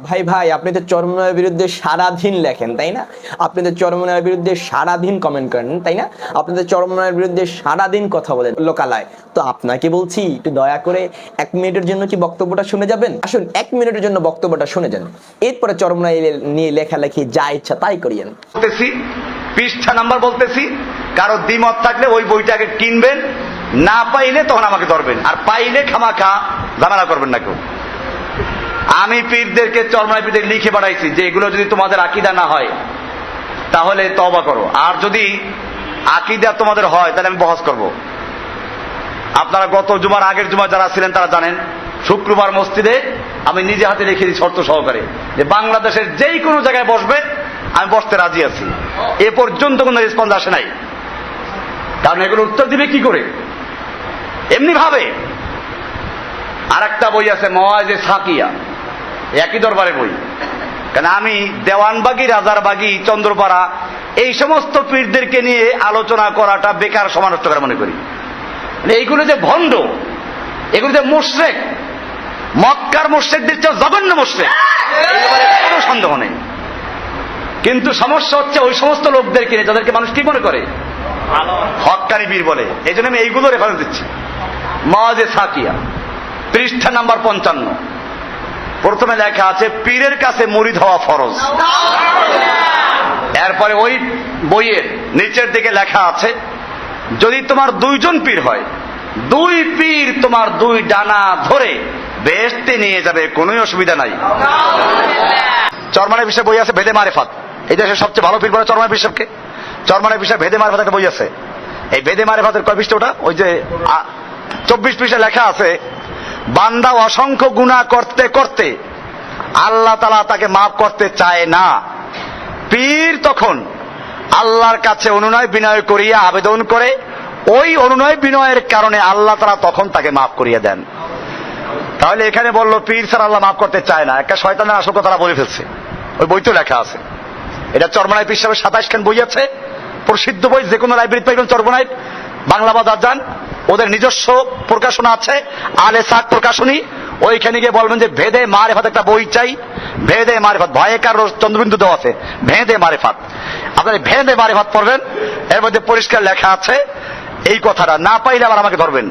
ভাই ভাই আপনি তো চরমোনাইয়ের বিরুদ্ধে সারাদিন লেখেন তাই না? আপনি তো চরমোনাইয়ের বিরুদ্ধে সারাদিন কমেন্ট করেন তাই না? আপনি তো চরমোনাইয়ের বিরুদ্ধে সারাদিন কথা বলেন লোকালয়। তো আপনাকে বলছি একটু দয়া করে 1 মিনিটের জন্য কি বক্তব্যটা শুনে যাবেন? আসুন 1 মিনিটের জন্য বক্তব্যটা শুনে যান, এরপরে চরমোনাই নিয়ে লেখালেখি যা ইচ্ছা তাই করিয়েন। বলতেছি পৃষ্ঠা নাম্বার বলতেছি, কারো দ্বিমত থাকলে ওই বইটাকে কিনবেন, না পাইলে তখন আমাকে ধরবেন, আর পাইলে খামাখা ঝামেলা করবেন না কেউ। আমি পীরদেরকে চরমোনাই পীরদের লিখে পাঠাইছি যে এগুলো যদি তোমাদের আকীদা না হয় তাহলে তওবা করো, আর যদি আকীদা তোমাদের হয় তাহলে আমি বহস করব। আপনারা গত জুমার আগের জুমা যারা ছিলেন তারা জানেন, শুক্রবার মসজিদে আমি নিজে হাতে লিখে দিই শর্ত সহকারে যে বাংলাদেশের যেই কোনো জায়গায় বসবে আমি বসতে রাজি আছি। এ পর্যন্ত কোনো রেসপন্স আসে নাই, কারণ এগুলো উত্তর দিবে কি করে এমনি ভাবে। আর একটা বই আছে মওয়াইজে সাকিয়া, একই দরবারে বই। কারণ আমি দেওয়ানবাগি, রাজারবাগি, চন্দ্রপাড়া এই সমস্ত পীরদেরকে নিয়ে আলোচনা করাটা বেকার সময় নষ্ট করা মনে করি। এইগুলো যে ভণ্ড, এগুলো যে মুশরিক, মক্কার মুশরিকদের চেয়ে জঘন্য মুশরিক, কোনো সন্দেহ নেই। কিন্তু সমস্যা হচ্ছে ওই সমস্ত লোকদেরকে নিয়ে যাদেরকে মানুষ কি মনে করে হক্কানি পীর বলে। এই জন্য আমি এইগুলো রেফারেন্স দিচ্ছি। মওয়াজে সাকিয়া পৃষ্ঠা নাম্বার 55, প্রথমে লেখা আছে পীরের কাছে মুরিদ হওয়া ফরজ। এরপরে ওই বইয়ের নিচের দিকে লেখা আছে যদি তোমার 2 জন পীর হয়, 2 পীর তোমার 2 ডানা ধরে বেহেশতে নিয়ে যাবে, কোনো অসুবিধা নাই। চরমোনাই বিষয়ে বই আছে ভেদে মারেফাত, এই দেশের সবচেয়ে ভালো পীর বলে চরমোনাই বিষয়কে। চরমোনাই বিষয়ে ভেদে মারেফাত একটা বই আছে। এই ভেদে মারেফাতের কয় পৃষ্ঠা ওটা? ওই যে 24 পৃষ্ঠা লেখা আছে বান্দা অসংখ্য গুনাহ করতে করতে আল্লাহ তাআলা তাকে মাফ করতে চায় না। পীর তখন আল্লাহর কাছে অনুনয় বিনয় করিয়া আবেদন করে, ওই অনুনয় বিনয়ের কারণে আল্লাহ তাআলা তখন তাকে মাফ করিয়া দেন। তাহলে এখানে বললো পীর ছাড়া আল্লাহ মাফ করতে চায় না, একটা শয়তানের আসল কথা তারা বলে ফেলছে। ওই বইতেও লেখা আছে। এটা চরমোনাই পীর সাহেবের 27 খান বই আছে, প্রসিদ্ধ বই, যে কোনো লাইব্রেরিতে পাইবেন। চরমোনাই বাংলা বাজার যান, ওদের নিজস্ব প্রকাশনা আছে, আলে সাক প্রকাশনী। ওইখানে গিয়ে বলবেন যে ভেদে মারেফাত একটা বই চাই, ভেদে মারেফাত, ভয়েকার চন্দ্রবিন্দু দেওয়া আছে, ভেদে মারেফাত। আপনারা ভেদে মারেফাত পড়বেন, এর মধ্যে পরিষ্কার লেখা আছে এই কথাটা। না পাইলে আবার আমাকে ধরবেন।